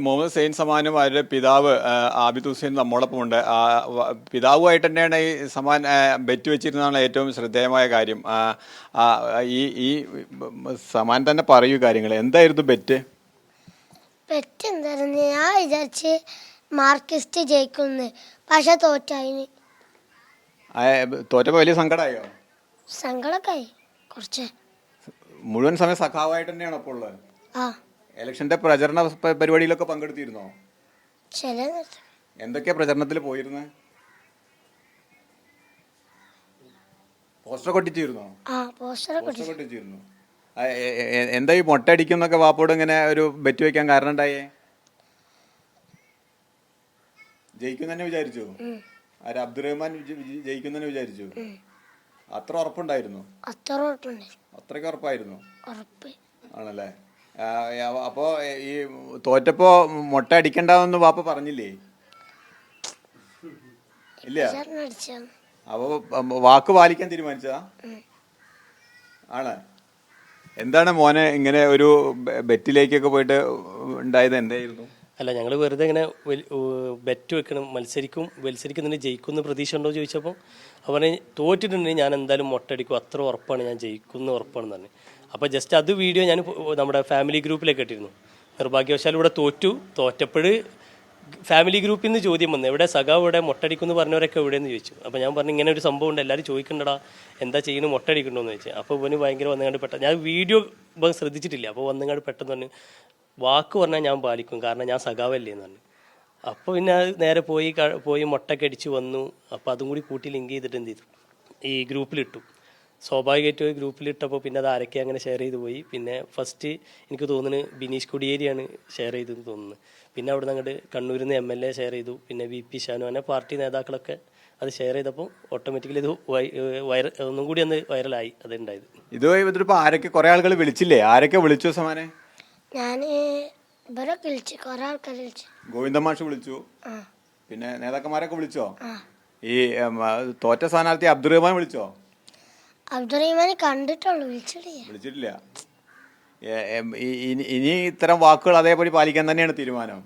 മുഹമ്മദ് സെയിൻ സമാനും അവരുടെ പിതാവ് ആബിദ് ഹുസൈൻ നമ്മോടൊപ്പം ഉണ്ട്. പിതാവുമായിട്ട് തന്നെയാണ് ഈ സമാൻ ബെറ്റ് വെച്ചിരുന്നതാണ് ഏറ്റവും ശ്രദ്ധേയമായ കാര്യം. ഈ സമാൻ തന്നെ പറയൂ കാര്യങ്ങൾ. എന്തായിരുന്നു ബെറ്റ്? ബെറ്റ് എന്തായിരുന്നു? ഞാൻ വിചാരിച്ച് മാർക്കിസ്റ്റ് ജയിക്കുന്നു, പക്ഷെ തോറ്റായിന്. തോറ്റപ്പോ വലിയ സങ്കടമായോ? സങ്കടമൊക്കെ ആയി കുറച്ച്. മുഴുവൻ സമയം സഖാവായിട്ട് തന്നെയാണ് അപ്പോൾ ഉള്ളത്. ആ, ഇലക്ഷന്റെ പ്രചരണ പരിപാടിയിലൊക്കെ പങ്കെടുത്തിരുന്നോ? ചില എന്തൊക്കെയാ പ്രചരണത്തിൽ പോയിരുന്നത്? പോസ്റ്റർ ഒട്ടിച്ചിരുന്നോ? പോസ്റ്റർ ഒട്ടിച്ചിരുന്നു. എന്താ ഈ മൊട്ടടിക്കുന്നൊക്കെ വാപ്പോട് ഇങ്ങനെ ഒരു ബെറ്റ് വെക്കാൻ കാരണം ഉണ്ടായേ? ജയിക്കും തന്നെ വിചാരിച്ചു? അബ്ദുറഹ്മാൻ ജയിക്കും തന്നെ വിചാരിച്ചു? അത്ര ഉറപ്പുണ്ടായിരുന്നു? അത്രയ്ക്ക് ഉറപ്പായിരുന്നു ആണല്ലേ? അപ്പോ ഈ തോറ്റപ്പോ മൊട്ട അടിക്കണ്ടെന്ന് വാപ്പ പറഞ്ഞില്ലേ? ഇല്ല. അപ്പൊ വാക്ക് പാലിക്കാൻ തീരുമാനിച്ചതാ ആണ്. എന്താണ് മോനെ ഇങ്ങനെ ഒരു ബെറ്റിലേക്കൊക്കെ പോയിട്ട് ഉണ്ടായത്? എന്തായിരുന്നു? അല്ല, ഞങ്ങൾ വെറുതെ ഇങ്ങനെ ബെറ്റ് വെക്കണം, മത്സരിക്കുന്നതിന് ജയിക്കുന്ന പ്രതീക്ഷ ഉണ്ടോ ചോദിച്ചപ്പോൾ അവനെ തോറ്റിട്ടുണ്ടെങ്കിൽ ഞാൻ എന്തായാലും മൊട്ടടിക്കും, അത്ര ഉറപ്പാണ്, ഞാൻ ജയിക്കുന്ന ഉറപ്പാണെന്ന് പറഞ്ഞു. അപ്പോൾ ജസ്റ്റ് അത് വീഡിയോ ഞാൻ നമ്മുടെ ഫാമിലി ഗ്രൂപ്പിലേക്ക് ഇട്ടിരുന്നു. നിർഭാഗ്യവശാൽ ഇവിടെ തോറ്റപ്പോൾ ഫാമിലി ഗ്രൂപ്പിൽ നിന്ന് ചോദ്യം വന്നു, എവിടെ സഖാവ് ഇവിടെ മൊട്ടടിക്കുമെന്ന് പറഞ്ഞവരൊക്കെ എവിടെയെന്ന് ചോദിച്ചു. അപ്പോൾ ഞാൻ പറഞ്ഞു ഇങ്ങനെ ഒരു സംഭവം ഉണ്ട്, എല്ലാവരും ചോദിക്കണ്ടടാ എന്താ ചെയ്യുന്നത്, മൊട്ടടിക്കണമെന്ന് ചോദിച്ചു. അപ്പോൾ ഇവന് ഭയങ്കര വന്നുകൊണ്ട് പെട്ടെന്ന്, ഞാൻ വീഡിയോ ഇപ്പം ശ്രദ്ധിച്ചിട്ടില്ല, അപ്പോൾ വന്നുകൊണ്ട് പെട്ടെന്ന് പറഞ്ഞു വാക്ക് പറഞ്ഞാൽ ഞാൻ പാലിക്കും, കാരണം ഞാൻ സഖാവല്ലേ എന്ന് പറഞ്ഞു. അപ്പോൾ പിന്നെ അത് നേരെ പോയി മുട്ടൊക്കെ അടിച്ച് വന്നു. അപ്പോൾ അതും കൂടി കൂട്ടി ലിങ്ക് ചെയ്തിട്ട് എന്ത് ചെയ്തു, ഈ ഗ്രൂപ്പിലിട്ടു. സ്വാഭാവികമായിട്ടും ഗ്രൂപ്പിലിട്ടപ്പോൾ പിന്നെ അത് ആരൊക്കെ അങ്ങനെ ഷെയർ ചെയ്ത് പോയി. പിന്നെ ഫസ്റ്റ് എനിക്ക് തോന്നുന്നു ബിനീഷ് കൊടിയേരിയാണ് ഷെയർ ചെയ്തെന്ന് തോന്നുന്നു. പിന്നെ അവിടെ നിന്ന് അങ്ങോട്ട് കണ്ണൂരിൽ നിന്ന് MLA ഷെയർ ചെയ്തു. പിന്നെ VP ഷാനു, അങ്ങനെ പാർട്ടി നേതാക്കളൊക്കെ അത് ഷെയർ ചെയ്തപ്പോൾ ഓട്ടോമാറ്റിക്കലി ഇത് ഒന്നും കൂടി ഒന്ന് വൈറലായി അതുണ്ടായത്. ഇതിപ്പോ ആരൊക്കെ കുറെ ആളുകൾ വിളിച്ചില്ലേ? ആരൊക്കെ വിളിച്ചു സമാനെ? ഞാൻ ഇവരൊക്കെ വിളിച്ചു, കുറെ ആൾക്കാർ വിളിച്ചു. ഗോവിന്ദമാഷ് വിളിച്ചു, പിന്നെ നേതാക്കന്മാരൊക്കെ വിളിച്ചോ? ഈ തോറ്റ സ്ഥാനാർത്ഥി അബ്ദുറഹ്മാൻ വിളിച്ചോ? അബ്ദുറഹ്മാനെ കണ്ടിട്ടുള്ളൂ, വിളിച്ചിട്ടില്ല. ഇനി ഇത്തരം വാക്കുകൾ അതേപടി പാലിക്കാൻ തന്നെയാണ് തീരുമാനം.